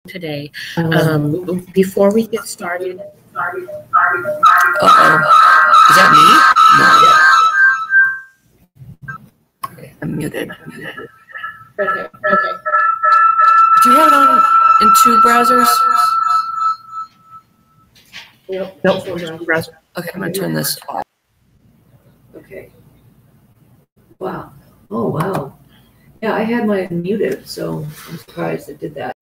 today. Before we get started, Uh-oh. Is that me? No. Okay, I'm muted. okay. Do you have it on in two browsers? Nope. Browser. Okay, I'm going to turn this off. Okay. Wow. Oh, wow. Yeah, I had mine muted, so I'm surprised it did that.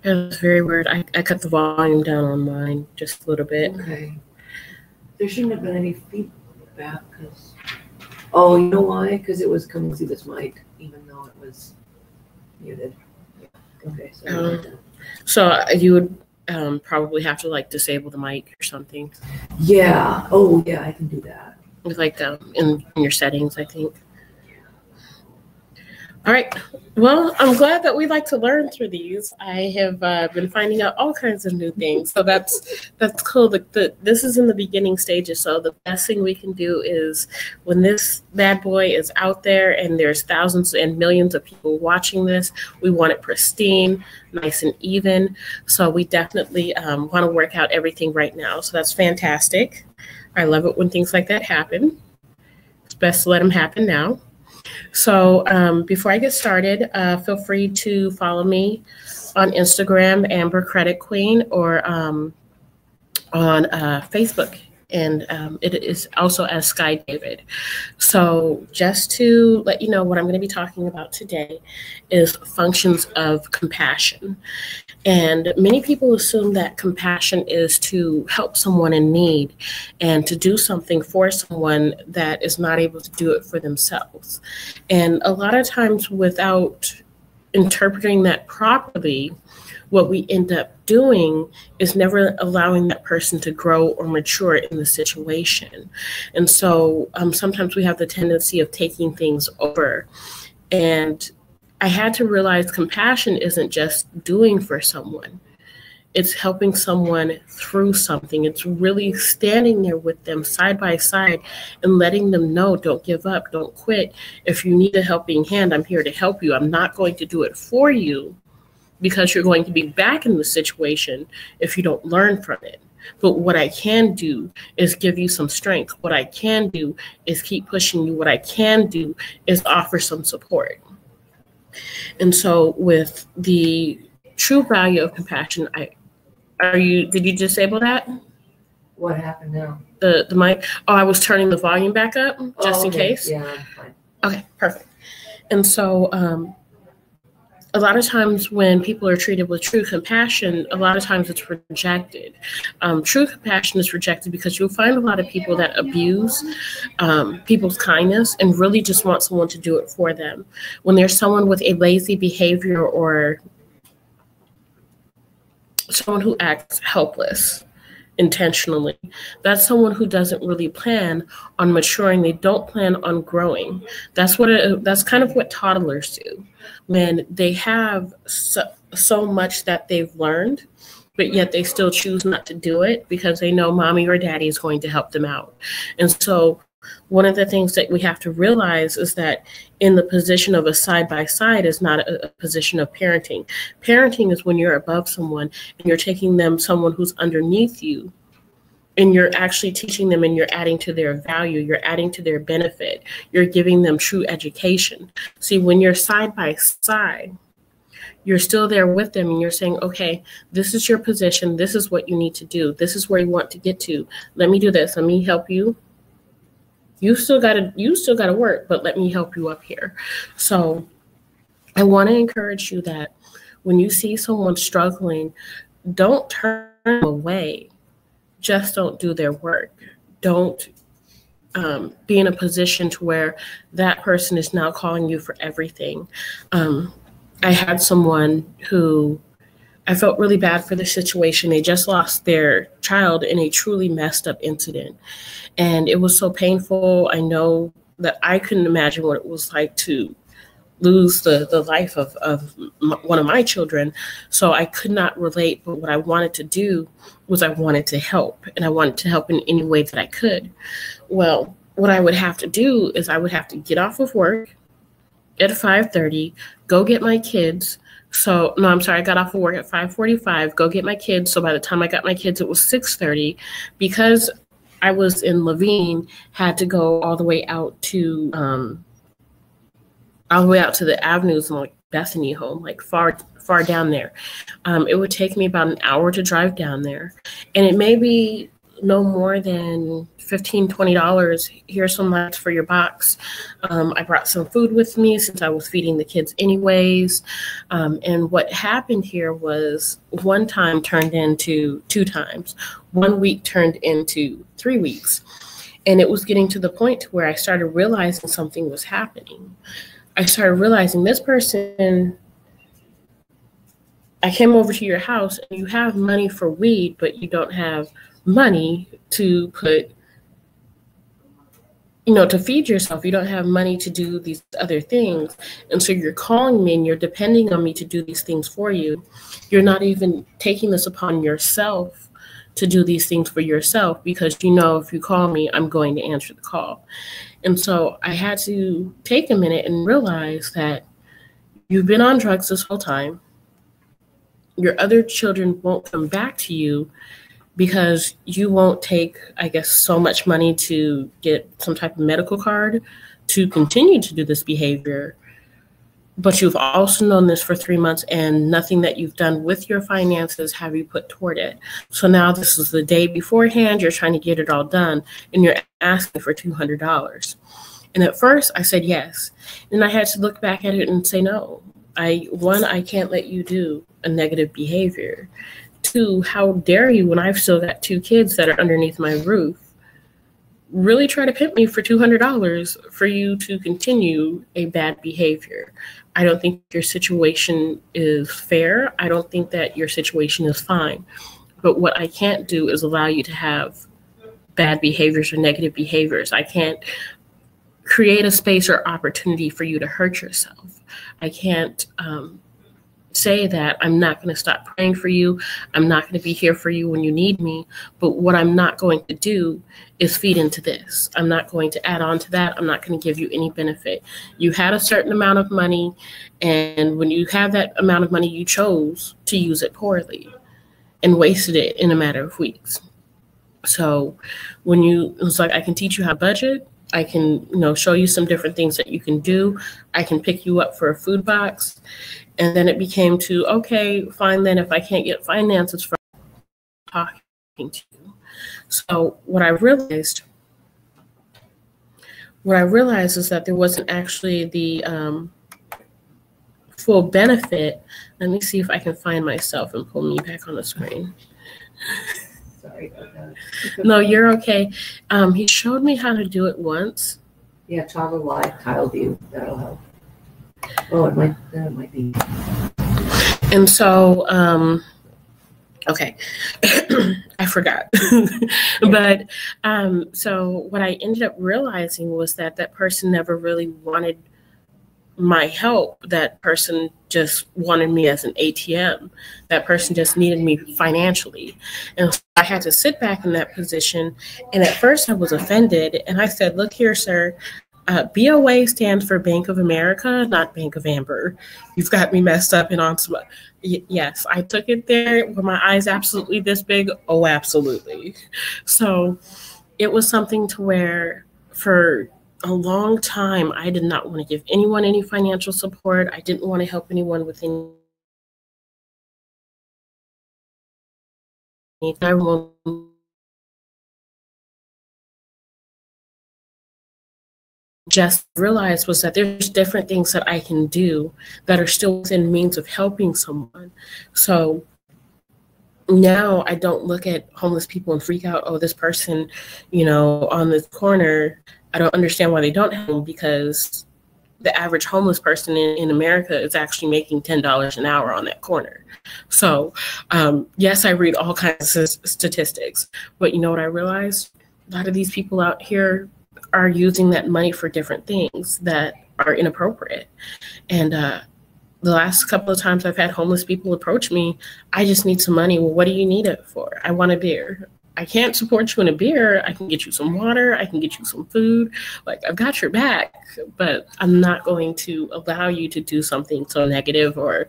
It was very weird. I cut the volume down on mine just a little bit. Okay. There shouldn't have been any feedback because. Oh, you know why? Because it was coming through this mic, even though it was muted. Yeah. Okay. So you would probably have to like disable the mic or something. Yeah. Oh, yeah. I can do that. With like in your settings, I think. All right. Well, I'm glad that we like to learn through these. I have been finding out all kinds of new things. So that's cool. This is in the beginning stages. So the best thing we can do is when this bad boy is out there and there's thousands and millions of people watching this, we want it pristine, nice and even. So we definitely want to work out everything right now. So that's fantastic. I love it when things like that happen. It's best to let them happen now. So before I get started, feel free to follow me on Instagram, Amber Credit Queen, or on Facebook. And it is also as Sky David. So just to let you know what I'm going to be talking about today is functions of compassion. And many people assume that compassion is to help someone in need and to do something for someone that is not able to do it for themselves. And a lot of times without interpreting that properly, what we end up doing is never allowing that person to grow or mature in the situation. And so sometimes we have the tendency of taking things over. And I had to realize compassion isn't just doing for someone. It's helping someone through something. It's really standing there with them side by side and letting them know, don't give up, don't quit. If you need a helping hand, I'm here to help you. I'm not going to do it for you because you're going to be back in the situation if you don't learn from it. But what I can do is give you some strength. What I can do is keep pushing you. What I can do is offer some support. And so with the true value of compassion, did you disable that? What happened now? The mic? Oh, I was turning the volume back up just in case. Yeah, I'm fine. Okay, perfect. And so a lot of times when people are treated with true compassion, a lot of times it's rejected. True compassion is rejected because you'll find a lot of people that abuse people's kindness and really just want someone to do it for them. When there's someone with a lazy behavior or someone who acts helpless intentionally, that's someone who doesn't really plan on maturing. They don't plan on growing. That's kind of what toddlers do when they have so much that they've learned, but yet they still choose not to do it because they know mommy or daddy is going to help them out. And so one of the things that we have to realize is that in the position of a side-by-side is not a position of parenting. Parenting is when you're above someone and you're taking someone who's underneath you, and you're actually teaching them and you're adding to their value, you're adding to their benefit, you're giving them true education. See, when you're side by side, you're still there with them and you're saying, okay, this is your position, this is what you need to do, this is where you want to get to. Let me do this, let me help you. You still gotta work, but let me help you up here. So I want to encourage you that when you see someone struggling, don't turn them away. Just don't do their work. Don't be in a position to where that person is now calling you for everything. I had someone who I felt really bad for the situation. They just lost their child in a truly messed up incident. And it was so painful. I know that I couldn't imagine what it was like to lose the life of one of my children. So I could not relate, but what I wanted to do was I wanted to help, and I wanted to help in any way that I could. Well, what I would have to do is I would have to get off of work at 5:30, go get my kids, So, no, I'm sorry, I got off of work at 5:45, go get my kids. So by the time I got my kids, it was 6:30. Because I was in Levine, had to go all the way out to the avenues and like Bethany home, like far down there. It would take me about an hour to drive down there. And it may be no more than $15-$20. Here's some lights for your box. I brought some food with me since I was feeding the kids anyways. And what happened here was one time turned into 2 times. 1 week turned into 3 weeks. And it was getting to the point where I started realizing something was happening. I started realizing this person, I came over to your house and you have money for weed, but you don't have money to put, to feed yourself. You don't have money to do these other things. And so you're calling me and you're depending on me to do these things for you. You're not even taking this upon yourself to do these things for yourself because if you call me, I'm going to answer the call. And so I had to take a minute and realize that you've been on drugs this whole time. Your other children won't come back to you because you won't take, I guess, so much money to get some type of medical card to continue to do this behavior. But you've also known this for 3 months and nothing that you've done with your finances have you put toward it. So now this is the day beforehand, you're trying to get it all done and you're asking for $200. And at first I said yes. And I had to look back at it and say, no, I can't let you do a negative behavior. 2, how dare you, when I've still got 2 kids that are underneath my roof, really try to pimp me for $200 for you to continue a bad behavior. I don't think your situation is fair. I don't think that your situation is fine. But what I can't do is allow you to have bad behaviors or negative behaviors. I can't create a space or opportunity for you to hurt yourself. I can't say that I'm not going to stop praying for you. I'm not going to be here for you when you need me. But what I'm not going to do is feed into this. I'm not going to add on to that. I'm not going to give you any benefit. You had a certain amount of money, and when you have that amount of money, you chose to use it poorly and wasted it in a matter of weeks. So it's like, I can teach you how to budget. I can, show you some different things that you can do. I can pick you up for a food box. And then it became to, okay, fine, then if I can't get finances from talking to you. So what I realized is that there wasn't actually the full benefit. Let me see if I can find myself and pull me back on the screen. Sorry about that. No, you're okay. He showed me how to do it once. Yeah, toggle live tile view. That'll help. Oh, it might be. And so, okay, I forgot. But so what I ended up realizing was that person never really wanted my help. That person just wanted me as an ATM. That person just needed me financially. And so I had to sit back in that position. And at first I was offended. And I said, look here, sir, BOA stands for Bank of America, not Bank of Amber. You've got me messed up and on some. Yes, I took it there. Were my eyes absolutely this big? Oh, absolutely. So it was something to where for a long time, I did not want to give anyone any financial support. I didn't want to help anyone with anything. Everyone just realized was that there's different things that I can do that are still within means of helping someone. So now I don't look at homeless people and freak out, oh, this person, on this corner, I don't understand why they don't have them, because the average homeless person in America is actually making $10 an hour on that corner. So yes, I read all kinds of statistics, but you know what I realized? A lot of these people out here are using that money for different things that are inappropriate. And the last couple of times I've had homeless people approach me, I just need some money. Well, what do you need it for? I want a beer. I can't support you in a beer. I can get you some water. I can get you some food. Like, I've got your back, but I'm not going to allow you to do something so negative or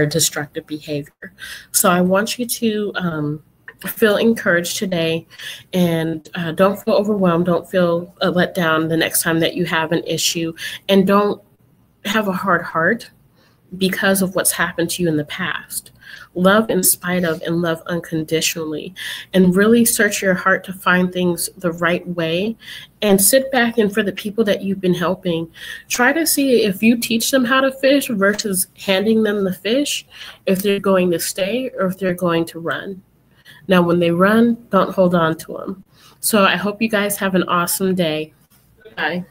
destructive behavior. So I want you to feel encouraged today, and don't feel overwhelmed. Don't feel let down the next time that you have an issue, and don't have a hard heart because of what's happened to you in the past. Love in spite of and love unconditionally, and really search your heart to find things the right way, and sit back, and for the people that you've been helping, try to see if you teach them how to fish versus handing them the fish, if they're going to stay or if they're going to run. Now, when they run, don't hold on to them. So I hope you guys have an awesome day. Bye.